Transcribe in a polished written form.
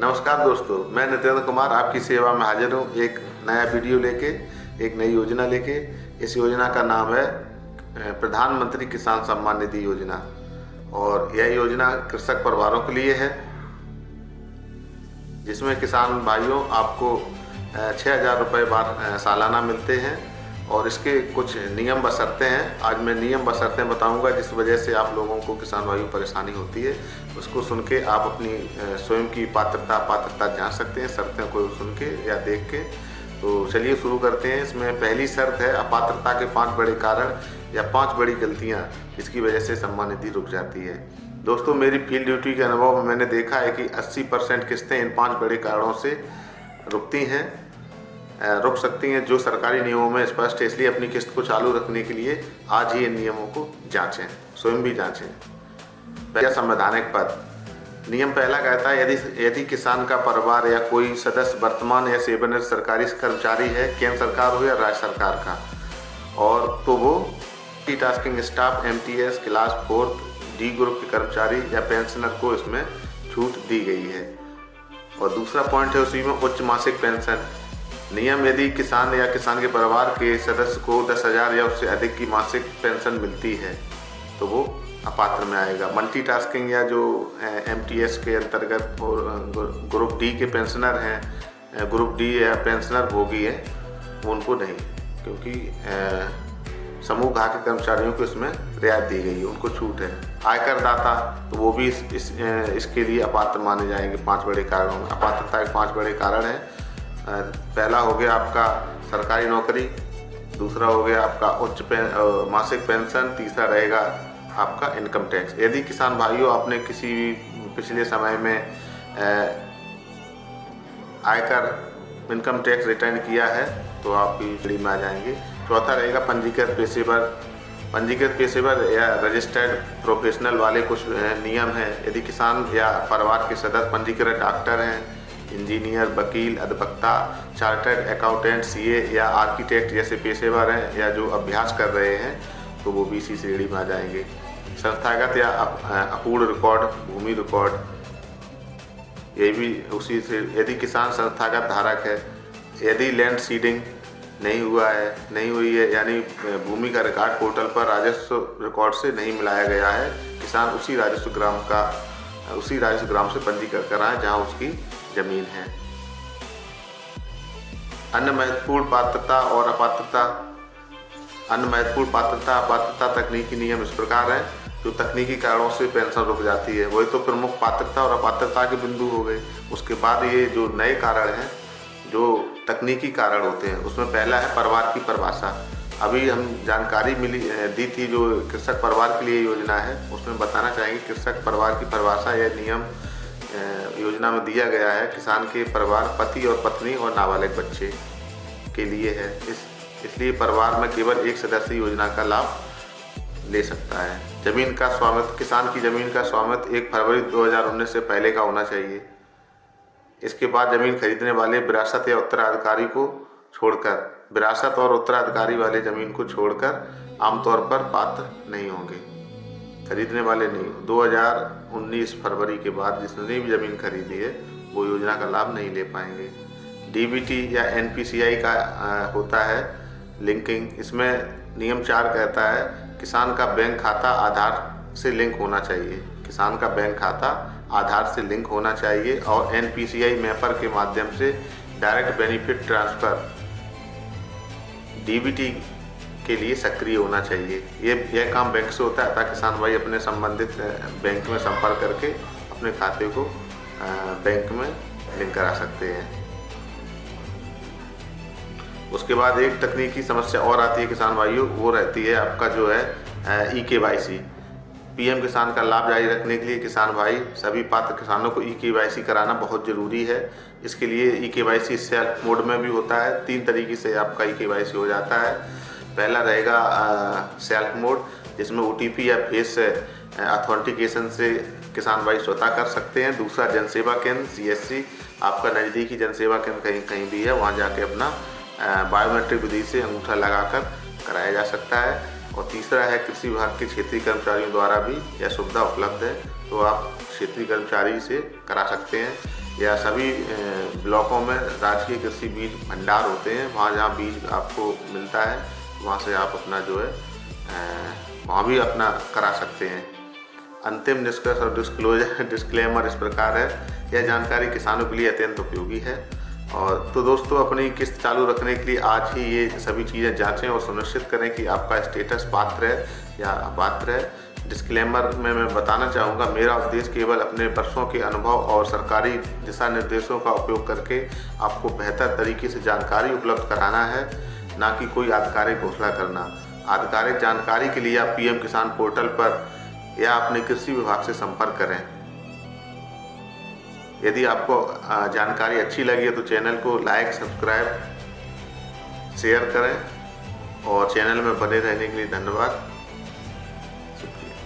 नमस्कार दोस्तों, मैं नितेंद्र कुमार आपकी सेवा में हाजिर हूँ एक नया वीडियो लेके, एक नई योजना लेके। इस योजना का नाम है प्रधानमंत्री किसान सम्मान निधि योजना और यह योजना कृषक परिवारों के लिए है, जिसमें किसान भाइयों आपको 6,000 रुपये सालाना मिलते हैं और इसके कुछ नियम व शर्तें हैं। आज मैं नियम व शर्तें बताऊंगा जिस वजह से आप लोगों को, किसान भाइयों, परेशानी होती है। उसको सुन के आप अपनी स्वयं की पात्रता जांच सकते हैं, शर्तें को सुन के या देख के। तो चलिए शुरू करते हैं। इसमें पहली शर्त है अपात्रता के 5 बड़े कारण या 5 बड़ी गलतियाँ जिसकी वजह से सम्मान निधि रुक जाती है। दोस्तों, मेरी फील्ड ड्यूटी के अनुभव में मैंने देखा है कि 80% किस्तें इन 5 बड़े कारणों से रुक सकती हैं, जो सरकारी नियमों में स्पष्ट है। इसलिए अपनी किस्त को चालू रखने के लिए आज ही इन नियमों को जांचें, स्वयं भी जांचें। पहला, संवैधानिक पद। नियम पहला कहता है यदि किसान का परिवार या कोई सदस्य वर्तमान या सेवानिवृत्त सरकारी कर्मचारी है, केंद्र सरकार हो या राज्य सरकार का, और तो वो tasking staff, MTS class 4 D group के कर्मचारी या पेंशनर को इसमें छूट दी गई है। और दूसरा पॉइंट है उसी में उच्च मासिक पेंशन। नियम, यदि किसान या किसान के परिवार के सदस्य को 10,000 या उससे अधिक की मासिक पेंशन मिलती है तो वो अपात्र में आएगा। मल्टीटास्किंग या जो MTS के अंतर्गत और ग्रुप D के पेंशनर हैं, ग्रुप D या पेंशनर भोगी है, वो उनको नहीं, क्योंकि समूह घ के कर्मचारियों को इसमें रियायत दी गई है, उनको छूट है। आयकर दाता, तो वो भी इसके लिए अपात्र माने जाएंगे 5 बड़े कारणों में। अपात्रता के 5 बड़े कारण हैं। पहला हो गया आपका सरकारी नौकरी, दूसरा हो गया आपका उच्च मासिक पेंशन, तीसरा रहेगा आपका इनकम टैक्स। यदि किसान भाइयों आपने किसी भी पिछले समय में आयकर इनकम टैक्स रिटर्न किया है तो आप भी श्रेणी में आ जाएंगे। चौथा रहेगा पंजीकृत पेशेवर या रजिस्टर्ड प्रोफेशनल वाले कुछ नियम हैं। यदि किसान या परिवार के सदस्य पंजीकृत डॉक्टर हैं, इंजीनियर, वकील, अधिवक्ता, चार्टर्ड अकाउंटेंट, CA या आर्किटेक्ट जैसे पेशेवर हैं या जो अभ्यास कर रहे हैं, तो वो भी इसी श्रेणी में आ जाएंगे। संस्थागत या अपूर्ण रिकॉर्ड, भूमि रिकॉर्ड, ये भी उसी से। यदि किसान संस्थागत धारक है, यदि लैंड सीडिंग नहीं हुई है, यानी भूमि का रिकॉर्ड पोर्टल पर राजस्व रिकॉर्ड से नहीं मिलाया गया है, किसान उसी राजस्व ग्राम से पंजीकृत कराएं जहां उसकी जमीन है। अन्य महत्वपूर्ण पात्रता और अपात्रता तकनीकी नियम इस प्रकार हैं। जो तकनीकी कारणों से पेंशन रुक जाती है, वही तो प्रमुख पात्रता और अपात्रता के बिंदु हो गए। उसके बाद ये जो नए कारण हैं, जो तकनीकी कारण होते हैं, उसमें पहला है परिवार की परिभाषा। अभी हम जानकारी दी थी जो कृषक परिवार के लिए योजना है, उसमें बताना चाहेंगे कृषक परिवार की परिभाषा। यह नियम योजना में दिया गया है किसान के परिवार, पति और पत्नी और नाबालिग बच्चे के लिए है। इसलिए परिवार में केवल एक सदस्य योजना का लाभ ले सकता है। जमीन का स्वामित्व, किसान की जमीन का स्वामित्व 1 फरवरी 2019 से पहले का होना चाहिए। इसके बाद जमीन खरीदने वाले विरासत या उत्तराधिकारी वाले जमीन को छोड़कर आमतौर पर पात्र नहीं होंगे। खरीदने वाले नहीं, 2019 फरवरी के बाद जिसने भी जमीन खरीदी है वो योजना का लाभ नहीं ले पाएंगे। DBT या NPCI का होता है लिंकिंग। इसमें नियम 4 कहता है किसान का बैंक खाता आधार से लिंक होना चाहिए और NPCI मैपर के माध्यम से डायरेक्ट बेनिफिट ट्रांसफ़र DBT के लिए सक्रिय होना चाहिए। यह काम बैंक से होता है, ताकि किसान भाई अपने संबंधित बैंक में संपर्क करके अपने खाते को बैंक में लिंक करा सकते हैं। उसके बाद एक तकनीकी समस्या और आती है किसान भाइयों, वो रहती है आपका जो है eKYC। PM किसान का लाभ जारी रखने के लिए किसान भाई सभी पात्र किसानों को eKYC कराना बहुत ज़रूरी है। इसके लिए eKYC सेल्फ मोड में भी होता है। 3 तरीके से आपका eKYC हो जाता है। पहला रहेगा सेल्फ मोड, जिसमें OTP या फेस ऑथेंटिकेशन से किसान भाई स्वतः कर सकते हैं। दूसरा जनसेवा केंद्र CSC, आपका नज़दीकी जनसेवा केंद्र कहीं भी है, वहाँ जाके अपना बायोमेट्रिक विधि से अंगूठा लगाकर कराया जा सकता है। और तीसरा है कृषि विभाग के क्षेत्रीय कर्मचारियों द्वारा भी यह सुविधा उपलब्ध है, तो आप क्षेत्रीय कर्मचारी से करा सकते हैं। या सभी ब्लॉकों में राजकीय कृषि बीज भंडार होते हैं, वहाँ जहाँ बीज आपको मिलता है वहाँ से आप अपना जो है वहाँ भी अपना करा सकते हैं। अंतिम निष्कर्ष और डिस्क्लेमर इस प्रकार है, यह जानकारी किसानों के लिए अत्यंत उपयोगी है। और तो दोस्तों, अपनी किस्त चालू रखने के लिए आज ही ये सभी चीज़ें जांचें और सुनिश्चित करें कि आपका स्टेटस पात्र है या अपात्र है। डिस्क्लेमर में मैं बताना चाहूँगा, मेरा उद्देश्य केवल अपने वर्षों के अनुभव और सरकारी दिशा निर्देशों का उपयोग करके आपको बेहतर तरीके से जानकारी उपलब्ध कराना है, ना कि कोई आधिकारिक घोषणा करना। आधिकारिक जानकारी के लिए आप पीएम किसान पोर्टल पर या अपने कृषि विभाग से संपर्क करें। यदि आपको जानकारी अच्छी लगी है तो चैनल को लाइक, सब्सक्राइब, शेयर करें और चैनल में बने रहने के लिए धन्यवाद। शुक्रिया।